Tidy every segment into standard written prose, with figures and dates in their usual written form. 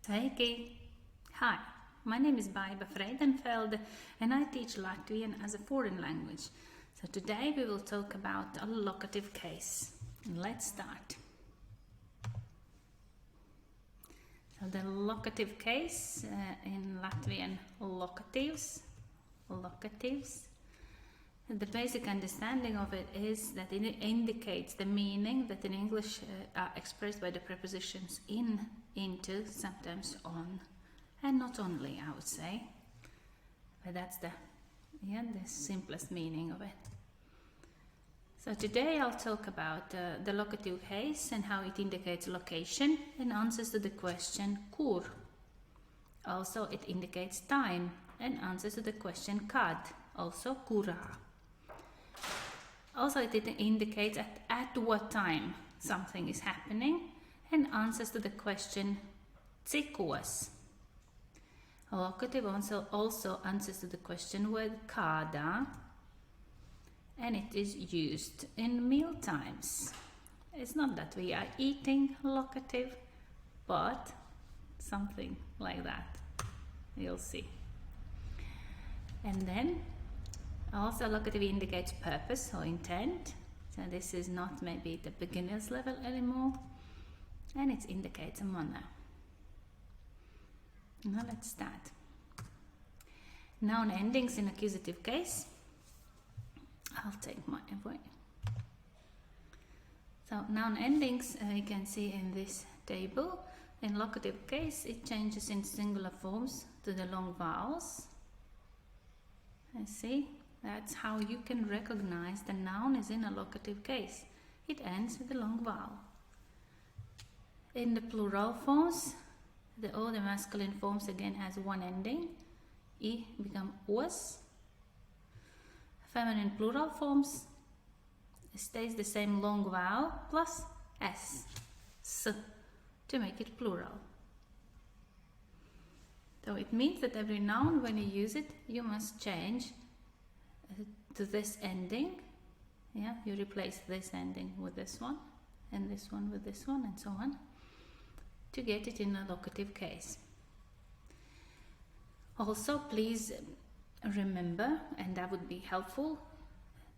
Sveiki! Hi, my name is Baiba Freidenfelde and I teach Latvian as a foreign language. So today we will talk about a locative case. Let's start. So the locative case in Latvian locatives. The basic understanding of it is that it indicates the meaning that in English are expressed by the prepositions in, into, sometimes on, and not only, I would say. But that's the simplest meaning of it. So today I'll talk about the locative case and how it indicates location and answers to the question kur. Also it indicates time and answers to the question kad, also kurā. Also it indicates at what time something is happening and answers to the question cikos. Locative also answers to the question with kādā, and it is used in meal times. It's not that we are eating locative, but something like that. You'll see. And then also locative indicates purpose or intent. So this is not maybe the beginner's level anymore. And it indicates a manner. Now let's start. Noun endings in accusative case. I'll take my away. So noun endings you can see in this table. In locative case it changes in singular forms to the long vowels. I see. That's how you can recognize the noun is in a locative case. It ends with a long vowel. In the plural forms, all the masculine forms again has one ending. I become os. Feminine plural forms stays the same long vowel plus s to make it plural. So it means that every noun, when you use it, you must change to this ending. You replace this ending with this one, and this one with this one, and so on, to get it in a locative case. Also, please remember, and that would be helpful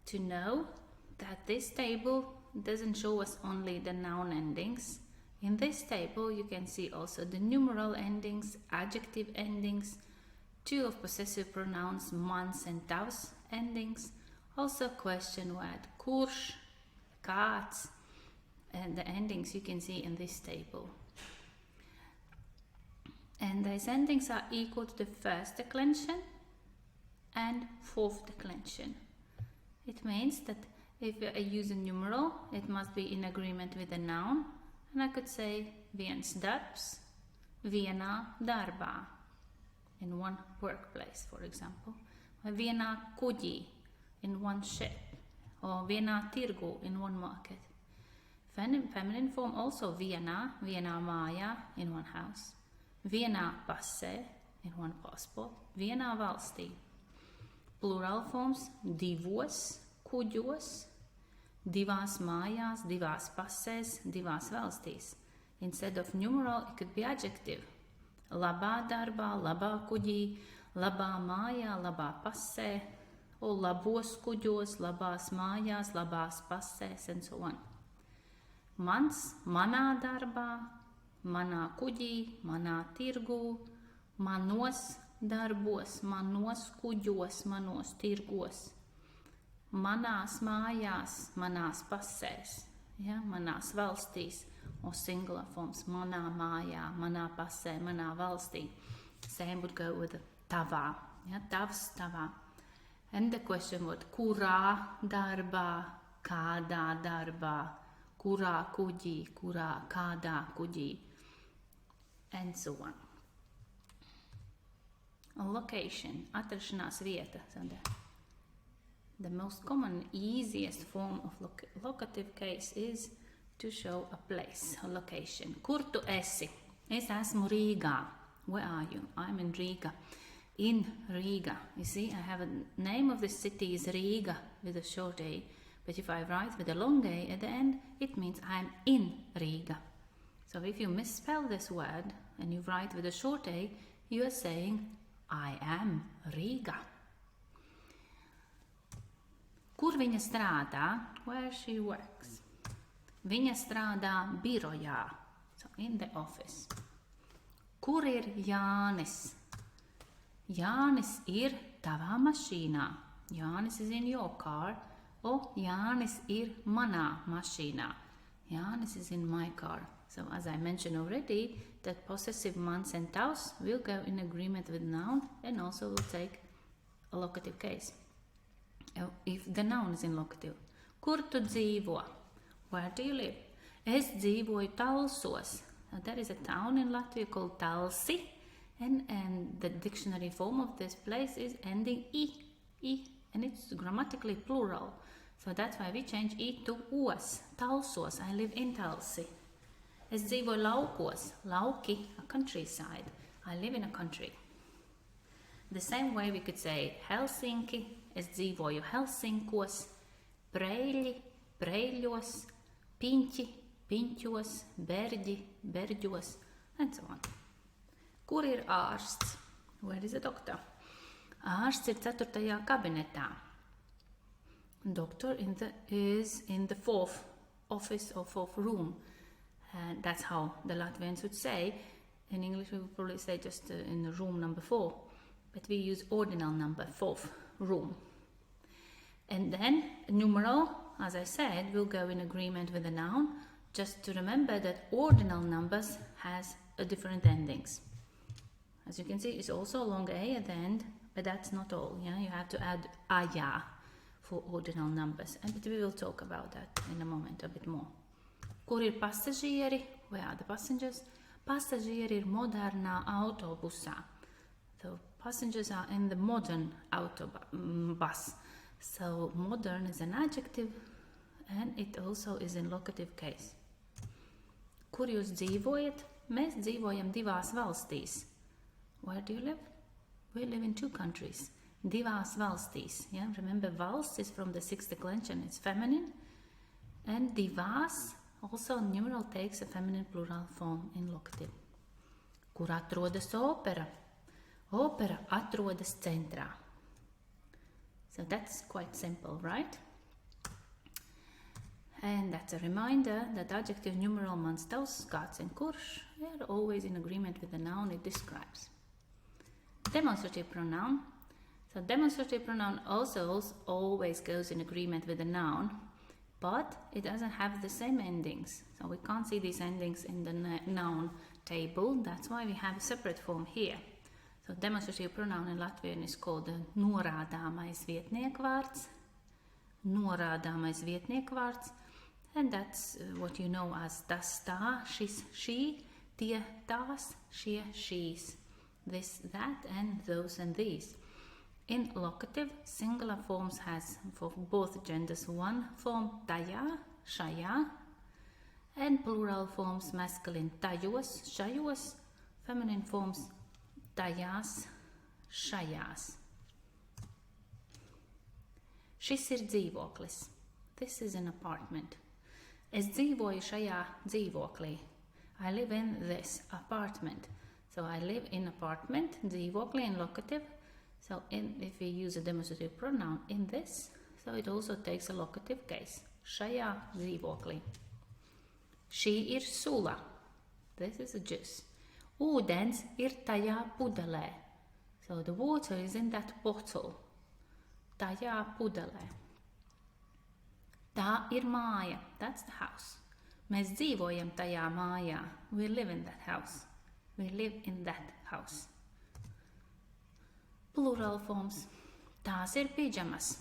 to know, that this table doesn't show us only the noun endings. In this table you can see also the numeral endings, adjective endings, two of possessive pronouns, mans and tavs endings, also question word kurš, kāds, and the endings you can see in this table. And these endings are equal to the first declension and fourth declension. It means that if I use a numeral, it must be in agreement with the noun, and I could say viens darbs, vienā darbā, in one workplace, for example, or vienā kuģī, in one ship, or vienā tirgu, in one market. Feminine form also vienā mājā, in one house, vienā pasē, in one passport, vienā valstī. Plural forms divos kuģos, divās mājās, divās pasēs, divās valstīs. Instead of numeral, it could be adjective. Labā darbā, labā kuģī, labā mājā, labā pasē, or labos kuģos, labās mājās, labās pasēs, and so on. Mans, manā darbā, manā kuģī, manā tirgū, manos darbos, manos kuģos, manos tirgos, manās mājās, manās pasēs, manās valstīs, or singular forms, manā mājā, manā pasē, manā valstī. Same would go with tavā, tavs, tavā. And the question would kurā darbā, kādā darbā, kurā kuģī, kādā kuģī, and so on. Location, atrašanās vieta. So the most common, easiest form of locative case is to show a place, a location. Kur tu esi? Es esmu Rīgā. Where are you? I'm in Riga. In Riga. You see, I have a name of the city is Riga with a short A, but if I write with a long A at the end, it means I'm in Riga. So if you misspell this word, and you write with a short A, you are saying I am Riga. Kur viņa strādā? Where she works. Viņa strādā birojā. So in the office. Kur ir Jānis? Jānis ir tavā mašīnā. Jānis is in your car. O Jānis ir manā mašīnā. Jānis is in my car. So as I mentioned already, that possessive man sentence will go in agreement with noun and also will take a locative case. If the noun is in locative. Kur tu dzīvo? Where do you live? Es dzīvoju Talsos. Now, there is a town in Latvia called Talsi, and the dictionary form of this place is ending I, and it's grammatically plural. So that's why we change I to os. Talsos, I live in Talsi. Es dzīvoju laukos. Lauki, a countryside. I live in a country. The same way we could say Helsinki, es dzīvoju Helsinkos, Preļi, Preļos, Piņķi, Piņķos, Berģi, Berģos, and so on. Kur ir ārsts? Where is a doctor? Ārsts ir 4. kabinetā. Doctor is in the 4th office or 4th room. And that's how the Latvians would say. In English we would probably say just in the room number 4. But we use ordinal number, 4th room. And then numeral, as I said, will go in agreement with the noun. Just to remember that ordinal numbers has a different endings. As you can see, it's also a long A at the end, but that's not all. Yeah, you have to add aja for ordinal numbers. And we will talk about that in a moment a bit more. Kur ir pasažieri? Where are the passengers? Pasažieri ir modernā autobusā. So passengers are in the modern autobus. So modern is an adjective and it also is in locative case. Kur jūs dzīvojat? Mēs dzīvojam 2 valstīs. Where do you live? We live in 2 countries. 2 valstīs. Yeah? Remember, valsts is from the 6th declension. It's feminine. And divās also numeral takes a feminine plural form in locative. Kur atrodas opera? Opera atrodas centrā. So that's quite simple, right? And that's a reminder that adjective, numeral, mans, tavs, kāds and kurš are always in agreement with the noun it describes. Demonstrative pronoun. So demonstrative pronoun also always goes in agreement with the noun, but it doesn't have the same endings. So we can't see these endings in the noun table. That's why we have a separate form here. So demonstrative pronoun in Latvian is called norādāmais vietniekvārds. Norādāmais vietniekvārds. And that's what you know as tas, tā, šis, šī, tie, tās, šie, šīs. This, that, and those and these. In locative, singular forms has for both genders one form tajā, šajā, and plural forms masculine tajos, šajos, feminine forms tajās, šajās. Šis ir dzīvoklis. This is an apartment. Es dzīvoju šajā dzīvoklī. I live in this apartment. So I live in apartment, dzīvokli in locative. So if we use a demonstrative pronoun in this, so it also takes a locative case. Šajā dzīvoklī. Šī ir sula. This is a juice. Ūdens ir tajā pudelē. So the water is in that bottle. Tajā pudelē. Tā ir māja. That's the house. Mēs dzīvojam tajā mājā. We live in that house. We live in that house. Plural forms. Tās ir pijamas.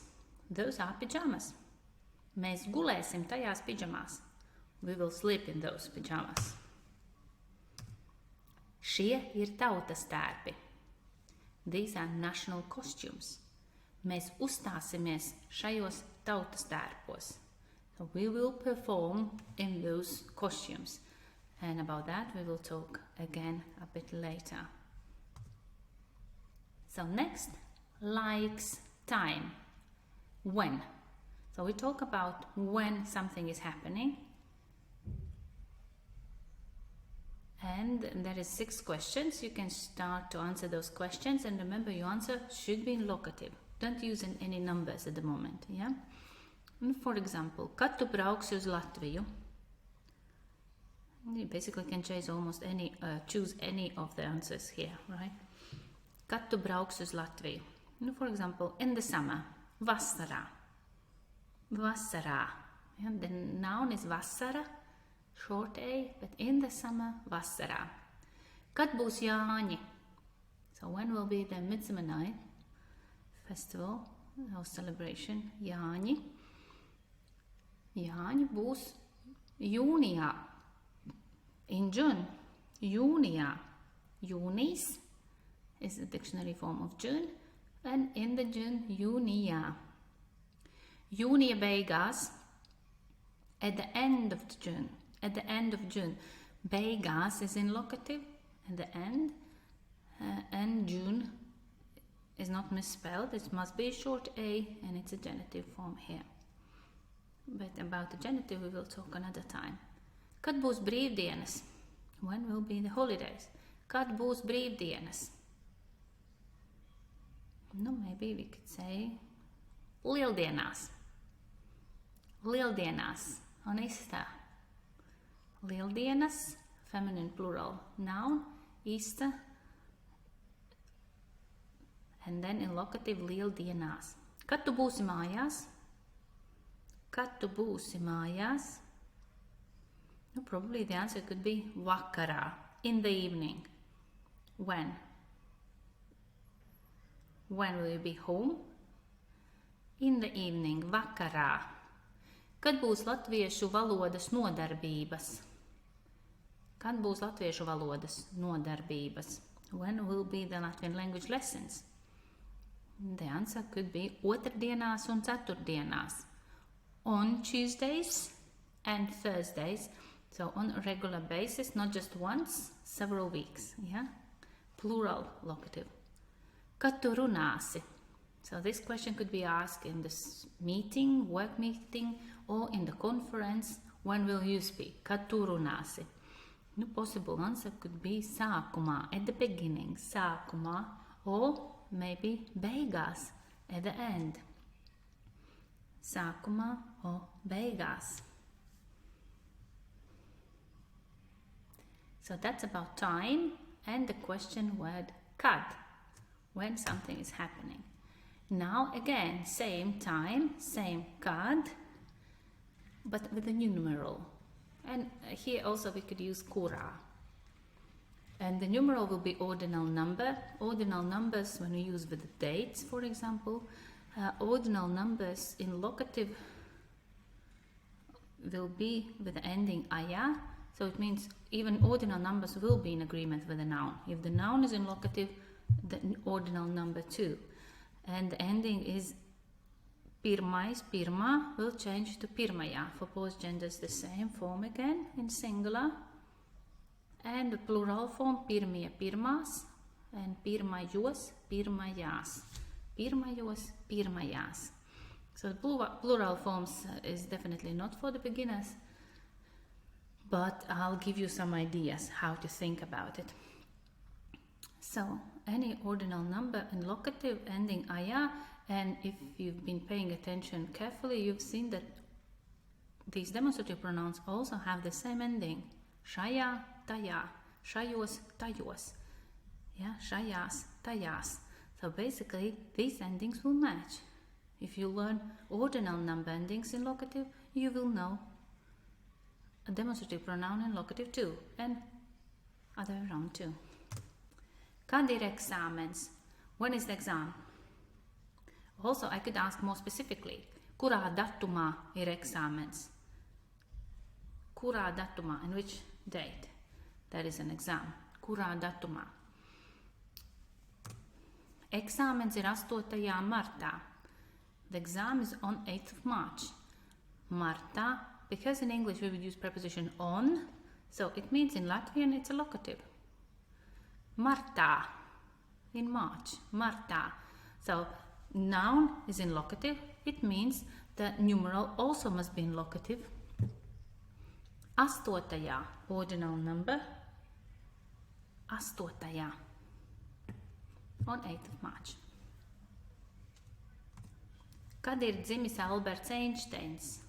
Those are pajamas. Mēs gulēsim tajās pijamās. We will sleep in those pajamas. Šie ir tautas tērpi. These are national costumes. Mēs uzstāsimies šajos tautas tērpos. So we will perform in those costumes. And about that we will talk again a bit later. So next, likes, time. When. So we talk about when something is happening. And there is 6 questions. You can start to answer those questions, and remember your answer should be in locative. Don't use any numbers at the moment, yeah? And for example, kad tu brauksi uz Latviju? You basically can choose any of the answers here, right? Kad tu brauksi uz Latviju? And for example, in the summer, vasarā. Vasarā. Yeah, the noun is vasara, short A, but in the summer, vasarā. Kad būs Jāņi? So when will be the Midsummer Night Festival or celebration? Jāņi. Jāņi būs jūnijā. In June. Jūnijā. Jūnijs is the dictionary form of June. And in the June, jūnijā. Jūnija beigās. At the end of June. At the end of June. Beigās is in locative. At the end. And June is not misspelled. It must be short A, and it's a genitive form here. But about the genitive we will talk another time. Kad būs brīvdienas? When will be the holidays? Kad būs brīvdienas? No, maybe we could say lieldienās. Lieldienās. Un istā. Lieldienas, feminine plural noun, ista. And then in locative lieldienās. Kad tu būsi mājās? Kad tu būsi mājās? No, probably the answer could be vakarā, in the evening. When? When will you be home? In the evening, vakarā. Kad būs latviešu valodas nodarbības? Kad būs latviešu valodas nodarbības? When will be the Latvian language lessons? The answer could be otrdienās un ceturtdienās. On Tuesdays and Thursdays. So on a regular basis, not just once, several weeks, yeah? Plural locative. Kad tu runāsi? So this question could be asked in this meeting, work meeting, or in the conference. When will you speak? Kad tu runāsi? The possible answer could be sākumā, at the beginning, sākumā, or maybe beigās, at the end. Sākumā or beigās. So that's about time and the question word kad, when something is happening. Now again, same time, same kad, but with a new numeral. And here also we could use kurā. And the numeral will be ordinal number. Ordinal numbers when we use with the dates, for example. Ordinal numbers in locative will be with the ending aya. So it means even ordinal numbers will be in agreement with the noun. If the noun is in locative, the ordinal number too. And the ending is pirmais, pirmā will change to pirmajā. For both genders the same form again in singular. And the plural form pirmie, pirmās, and pirmajos, pirmajās. Pirmajos, pirmajās. So the plural forms is definitely not for the beginners. But I'll give you some ideas how to think about it. So, any ordinal number in locative ending aya, and if you've been paying attention carefully, you've seen that these demonstrative pronouns also have the same ending. Šajā, tajā, šajos, tajos. Yeah, šajās, tajās. So basically, these endings will match. If you learn ordinal number endings in locative, you will know a demonstrative pronoun in locative too, and other way around too. Kad ir eksāmens? When is the exam? Also, I could ask more specifically. Kurā datumā ir eksāmens? Kurā datumā? In which date? There is an exam. Kurā datumā? Eksāmens ir 8. martā. The exam is on 8th of March. Martā, because in English we would use preposition on, so it means in Latvian it's a locative. Martā, in March, martā. So noun is in locative, it means the numeral also must be in locative. 8. ordinal number, 8. On 8th of March. Kad ir dzimis Alberts Einsteins?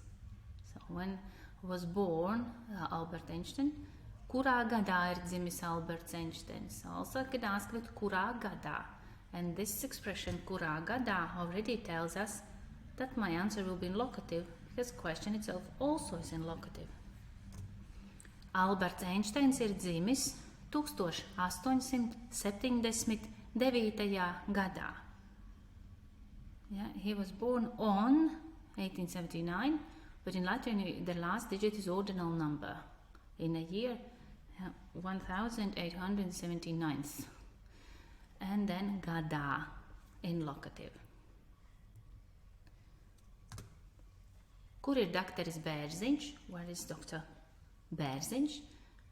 So when was born Albert Einstein? Kurā gadā ir dzimis Alberts Einsteins? So also I could ask with kurā gadā. And this expression kurā gadā already tells us that my answer will be in locative because the question itself also is in locative. Alberts Einsteins ir dzimis 1879. gadā. Yeah, he was born on 1879, but in Latvian the last digit is ordinal number. In a year, 1879th. And then gadā in locative. Kur ir dakteris Bērziņš? Where is Dr. Bērziņš?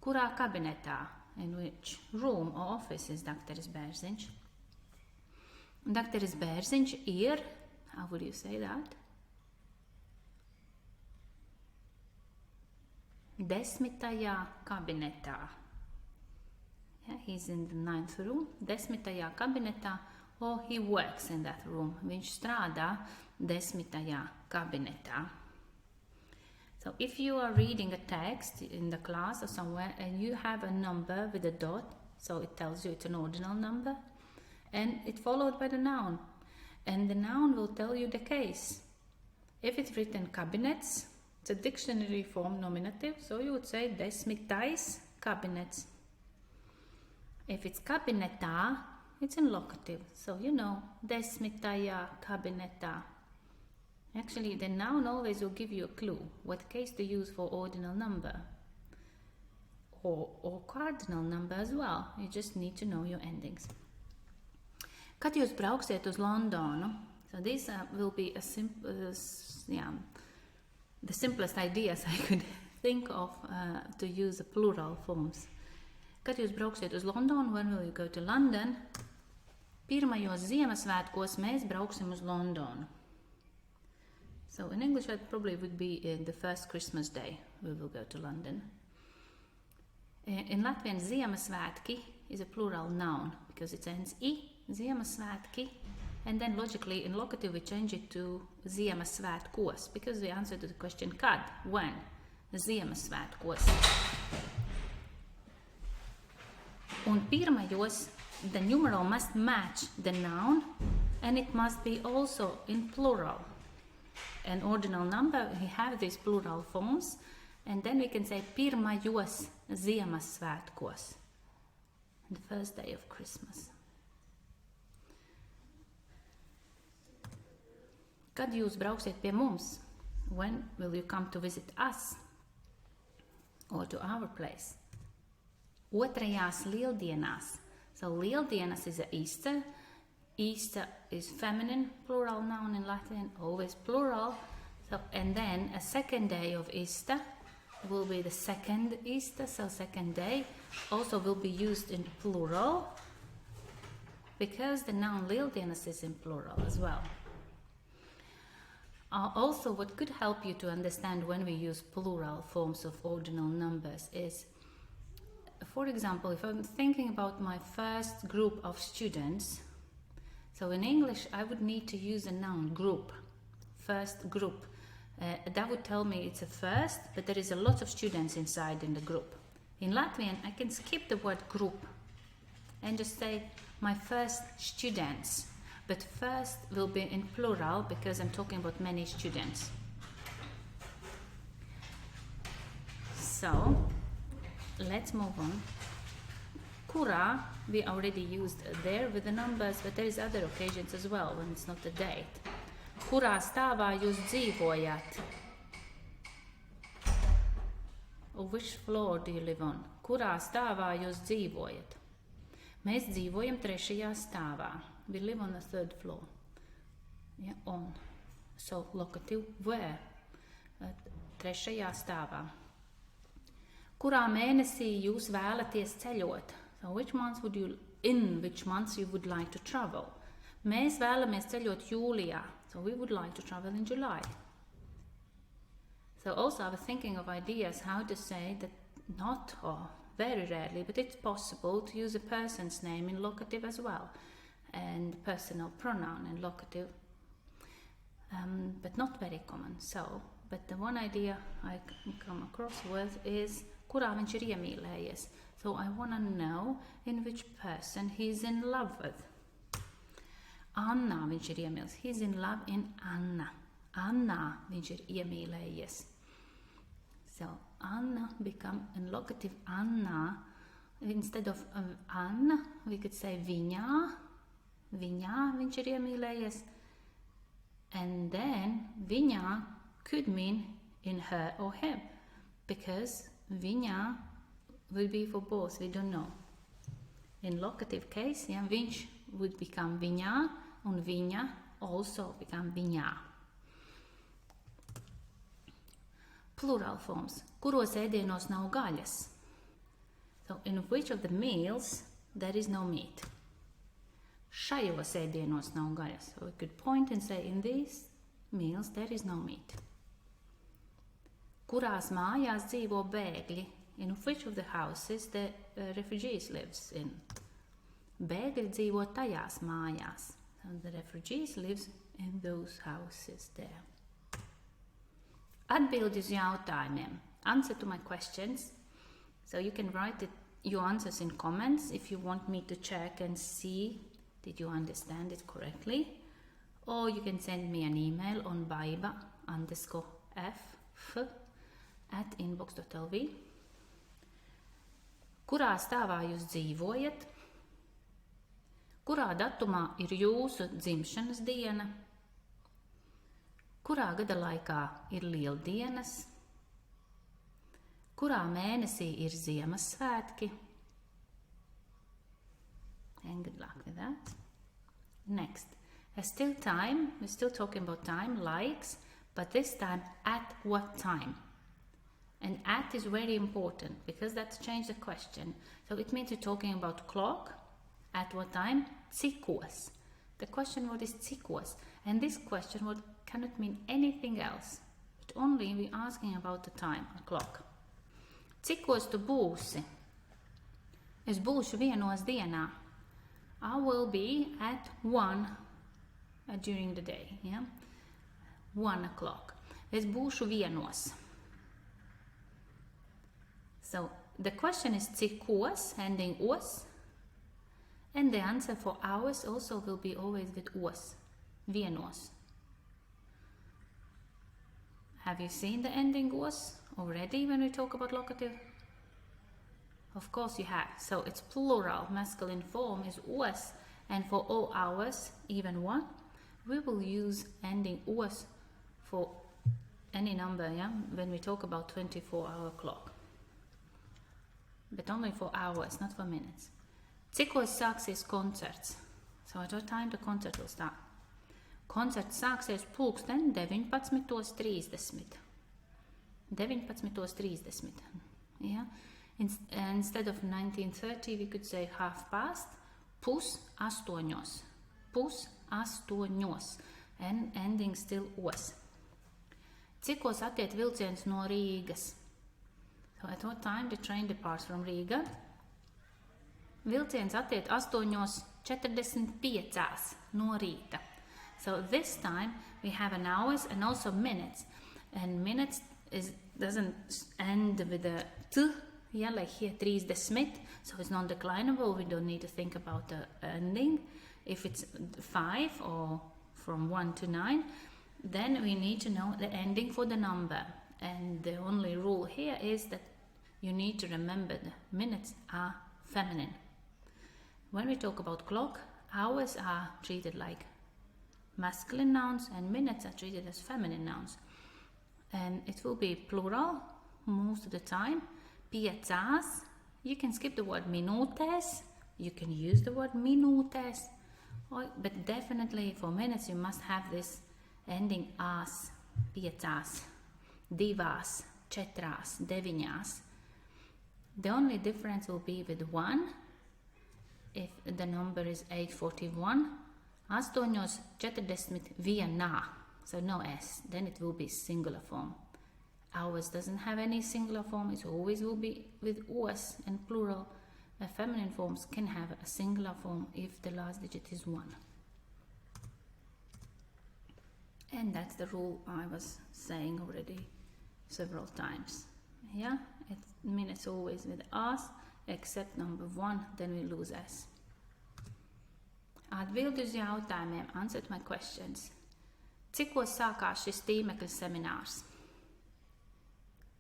Kurā kabinetā? In which room or office is dakteris Bērziņš? Dakteris Bērziņš ir, how would you say that? 10. kabinetā. Yeah, he's in the 9th room, 10. kabinetā, or he works in that room. Viņš strādā 10. kabinetā. So if you are reading a text in the class or somewhere and you have a number with a dot, so it tells you it's an ordinal number, and it's followed by the noun. And the noun will tell you the case. If it's written cabinets, it's a dictionary form nominative, so you would say 10. kabinets. If it's kabinetā, it's in locative, so you know 10. kabinetā. Actually, the noun always will give you a clue what case to use for ordinal number or cardinal number as well. You just need to know your endings. Kad jūs brauksiet uz Londonu? So this will be the simplest ideas I could think of to use the plural forms. Kad jūs brauksiet uz Londonu? When will you go to London? Pirmajos Ziemassvētkos mēs brauksim uz Londonu. So in English that probably would be the first Christmas day we will go to London. In Latvian, Ziemassvētki is a plural noun because it ends I, Ziemassvētki, and then logically in locative we change it to Ziemassvētkos because the answer to the question kad, when, Ziemassvētkos. Un pirmajos, the numeral must match the noun and it must be also in plural. An ordinal number, we have these plural forms, and then we can say pirmajos Ziemassvētkos, the first day of Christmas. Kad jūs brauksiet pie mums? When will you come to visit us or to our place? Otrajās lieldienās. So lieldienas is a Easter. Easter is feminine plural noun in Latvian, always plural. So, and then a second day of Easter will be the second Easter, so second day also will be used in plural because the noun lieldienas is in plural as well. Also, what could help you to understand when we use plural forms of ordinal numbers is, for example, if I'm thinking about my first group of students, so in English I would need to use a noun group, first group. That would tell me it's a first, but there is a lot of students inside in the group. In Latvian I can skip the word group and just say my first students, but first will be in plural because I'm talking about many students. So let's move on. Kurā, we already used there with the numbers, but there is other occasions as well when it's not a date. Kurā stāvā jūs dzīvojat? Or which floor do you live on? Kurā stāvā jūs dzīvojat? Mēs dzīvojam 3. stāvā. We live on the 3rd floor. Yeah, on. So locative where? 3. stāvā. Kurā mēnesī jūs vēlaties ceļot? So which months you would like to travel? Mēs vēlamies ceļot jūlijā. So we would like to travel in July. So also I was thinking of ideas how to say that not or very rarely, but it's possible to use a person's name in locative as well, and personal pronoun in locative, but not very common. So, but the one idea I come across with is kurā viņš ir iemīlējies. So I want to know in which person he's in love with. Annā viņš ir iemīlējies. He's in love in Anna. Annā viņš ir iemīlējies. So Anna become in locative Annā. Instead of Anna, we could say viņā. Viņā viņš ir iemīlējies. And then viņā could mean in her or him, because viņā will be for both, we don't know. In locative case, yeah, viņš would become viņā, un viņa also become viņā. Plural forms. Kuros ēdienos nav gaļas? So, in which of the meals there is no meat? Šajos ēdienos nav gaļas. So we could point and say, in these meals there is no meat. Kurās mājās dzīvo bēgļi? In which of the houses the refugees lives in? Bēgļi dzīvo tajās mājās. So the refugees lives in those houses there. Atbildi uz jautājumiem. Answer to my questions. So you can write your answers in comments if you want me to check and see did you understand it correctly. Or you can send me an email on baiba_f@inbox.lv. Kurā stāvā jūs dzīvojat? Kurā datumā ir jūsu dzimšanas diena? Kurā gada laikā ir lieldienas? Kurā mēnesī ir Ziemassvētki? And good luck with that. Next, we're still talking about time, likes, but this time at what time? And at is very important because that's changed the question. So it means you're talking about clock, at what time, cikos. The question word is cikos, and this question word cannot mean anything else, but only we're asking about the time, a clock. Cikos tu būsi? Es būšu vienos dienā. I will be at 1 during the day, yeah? 1 o'clock. Es būšu vienos. So the question is cikos, ending os, and the answer for hours also will be always with os, vienos. Have you seen the ending os already when we talk about locative? Of course you have. So it's plural, masculine form is os, and for all hours, even 1, we will use ending os for any number, yeah, when we talk about 24-hour clock. But only for hours, not for minutes. Cikos sāksies koncerts? So at what time the concert will start? Koncerts sāksies pulksten 19:30. 19:30. Yeah? Instead of 19:30, we could say 8:30, pus-8. Pus-8. And ending still os. Cikos attiet vilciens no Rīgas? So at what time the train departs from Riga? Vilciens attiet 8:45 no rīta. So this time we have an hours and also minutes. And minutes doesn't end with a t, yeah, like here 30, so it's non-declinable. We don't need to think about the ending. If it's 5 or from 1 to 9, then we need to know the ending for the number. And the only rule here is that you need to remember the minutes are feminine. When we talk about clock, hours are treated like masculine nouns and minutes are treated as feminine nouns. And it will be plural most of the time. Piecās. You can skip the word minūtēs. You can use the word minūtēs. But definitely for minutes you must have this ending ās. Piecās. Divās. Četrās. Deviņās. The only difference will be with 1. If the number is 8:41, 8:41, so no s, then it will be singular form. Ours doesn't have any singular form. It always will be with os, and plural feminine forms can have a singular form if the last digit is 1. And that's the rule I was saying already several times. Yeah, it means it's always with us, except number 1, then we lose s. Atbildi uz jautājumiem, answer my questions. Cikos sākās šis tīmekļa seminārs?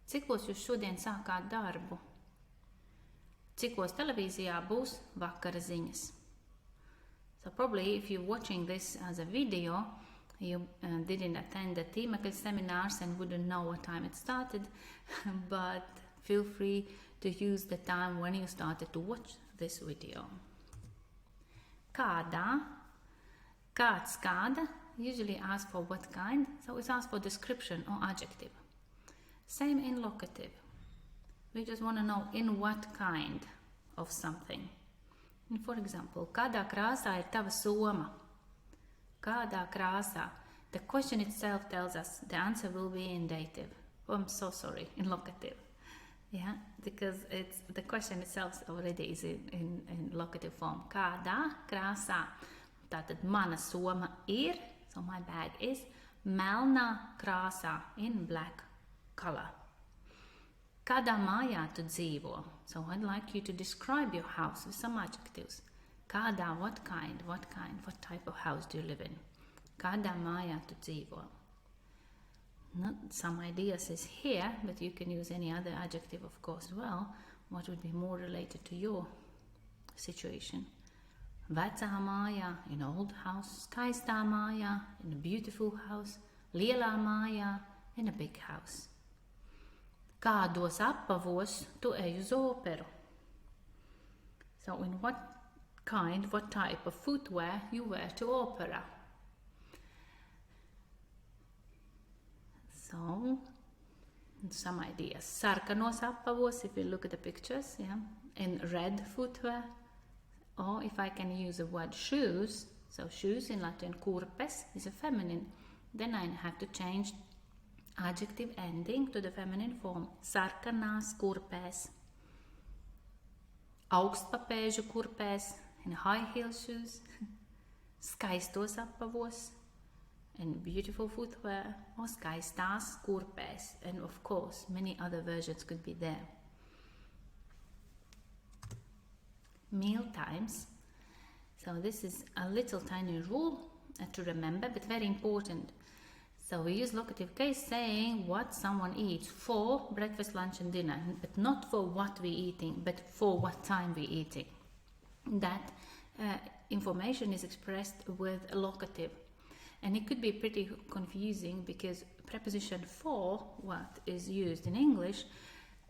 Cikos jūs šodien sākāt darbu? Cikos televīzijā būs vakara ziņas? So probably if you're watching this as a video, you didn't attend the tīmekļa seminars and wouldn't know what time it started, but feel free to use the time when you started to watch this video. Kādā, kāds, kāda, usually asks for what kind, so it asks for description or adjective. Same in locative. We just want to know in what kind of something. And for example, kādā krāsā ir tava soma? Kādā krāsā? The question itself tells us the answer will be in dative. Oh, I'm so sorry, in locative. Yeah, because it's the question itself already is in locative form. Kādā krāsā? Tātad mana soma ir, so my bag is melnā krāsā, in black color. Kādā mājā tu dzīvo? So I'd like you to describe your house with some adjectives. Kādā, what kind, what type of house do you live in? Kādā mājā tu dzīvo? Some ideas is here, but you can use any other adjective, of course, as well. What would be more related to your situation? Vecā mājā, in an old house, skaistā mājā, in a beautiful house, lielā mājā, in a big house. Kādos apavos tu ej uz operu? So in what type of footwear you wear to opera? So, some ideas. Sarkanos apavos, if you look at the pictures, yeah, in red footwear. Or if I can use the word shoes, so shoes in Latvian kurpes is a feminine, then I have to change adjective ending to the feminine form. Sarkanās kurpēs. Augstpapēžu kurpēs, in high heel shoes. Skaistos apavos, and beautiful footwear, or skaistās kurpēs. And of course, many other versions could be there. Meal times. So this is a little tiny rule to remember, but very important. So we use locative case saying what someone eats for breakfast, lunch and dinner, but not for what we're eating, but for what time we're eating. That information is expressed with a locative. And it could be pretty confusing because preposition for, what is used in English,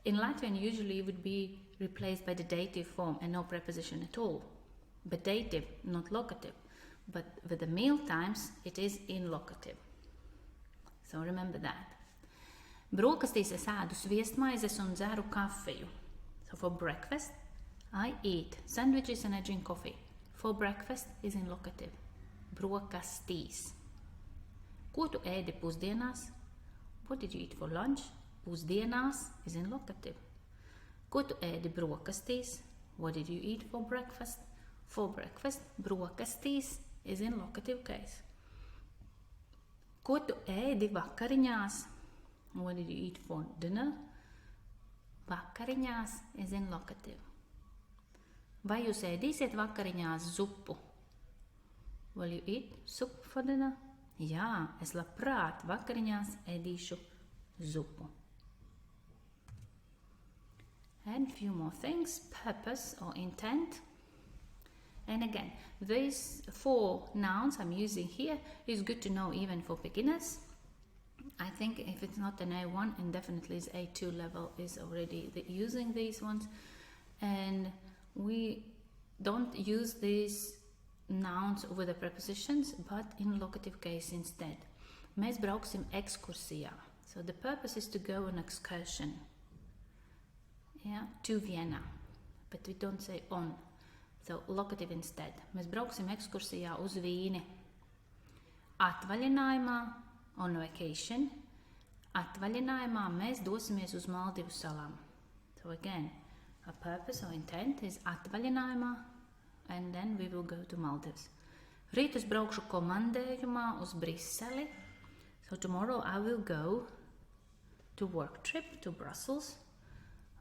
in Latvian usually would be replaced by the dative form and no preposition at all. But dative, not locative. But with the meal times, it is in locative. So remember that. Brokastīs es ēdu sviestmaizes un dzeru kafiju. So for breakfast, I eat sandwiches and I drink coffee. For breakfast is in locative. Brokastīs. Ko tu ēdi pusdienās? What did you eat for lunch? Pusdienās is in locative. Ko tu ēdi brokastīs? What did you eat for breakfast? For breakfast, brokastīs is in locative case. Ko tu ēdi vakariņās? What did you eat for dinner? Vakariņās is in locative. Vai jūs ēdīsiet vakariņās zupu? Will you eat soup for dinner? Jā, es labprāt vakariņās ēdīšu zupu. And a few more things. Purpose or intent. And again, these 4 nouns I'm using here is good to know even for beginners. I think if it's not an A1, and definitely is A2 level is already using these ones. And we don't use these nouns with the prepositions, but in locative case instead. Mēs brauksim ekskursijā. So the purpose is to go on excursion. Yeah, to Vienna. But we don't say on. So locative instead. Mēs brauksim ekskursijā uz Vīni. Atvaļinājumā, on vacation. Atvaļinājumā mēs dosimies uz Maldivu salām. So again, a purpose or intent is atvaļinājumā, and then we will go to Maldives. Rīt es braukšu komandējumā uz Briseli. So tomorrow I will go to work trip to Brussels.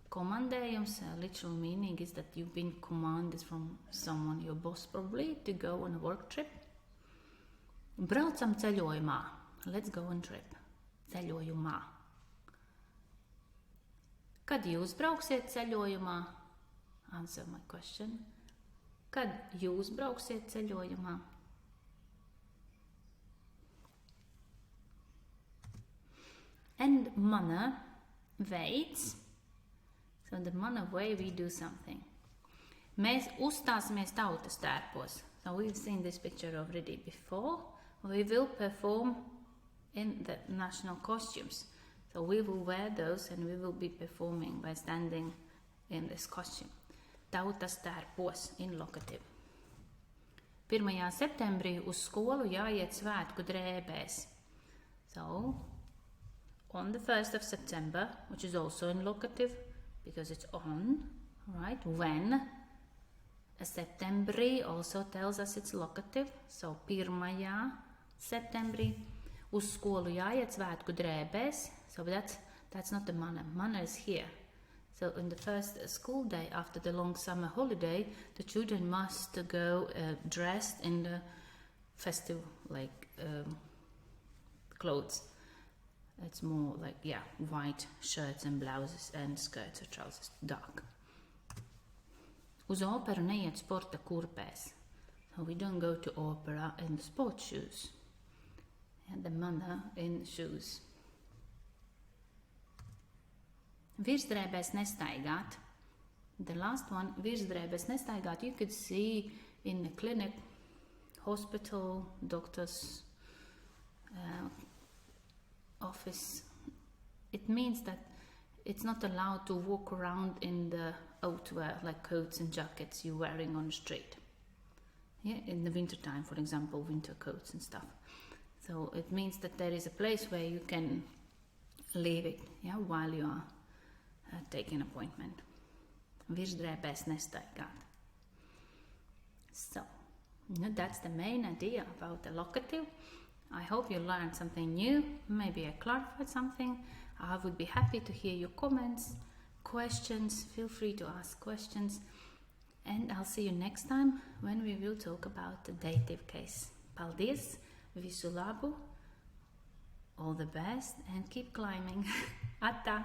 Komandējums, literal meaning is that you've been commanded from someone, your boss probably, to go on a work trip. Braucam ceļojumā. Let's go on trip. Ceļojumā. Kad jūs brauksiet ceļojumā? Answer my question. Kad jūs brauksiet ceļojumā? And manner, veids. So the manner way we do something. Mēs uzstāsimies tautas tērpos. So we've seen this picture already before. We will perform in the national costumes. So we will wear those and we will be performing by standing in this costume. Tautas tērpos in locative. 1. septembrī uz skolu jāiet svētku drēbēs. So, on the 1st of September, which is also in locative, because it's on, right? When. Septembrī also tells us it's locative. So, 1. septembrī uz skolu jāiet svētku drēbēs. So that's not the manner. Manner is here. So in the first school day after the long summer holiday, the children must go dressed in the festive clothes. It's more like, white shirts and blouses and skirts or trousers, dark. Uz operu neiet sporta kurpēs. So we don't go to opera in sport shoes. And the manner in shoes. Virsdrēbēs nestaigāt. The last one, virsdrēbēs nestaigāt, you could see in the clinic, hospital, doctor's office. It means that it's not allowed to walk around in the outwear, like coats and jackets you're wearing on the street. Yeah, in the winter time, for example, winter coats and stuff. So it means that there is a place where you can leave it, while you are taking an appointment. Virsdrēbēs nestaigāt. So, that's the main idea about the locative. I hope you learned something new. Maybe I clarified something. I would be happy to hear your comments, questions. Feel free to ask questions. And I'll see you next time when we will talk about the dative case. Paldies, visu labu, all the best, and keep climbing. Atā!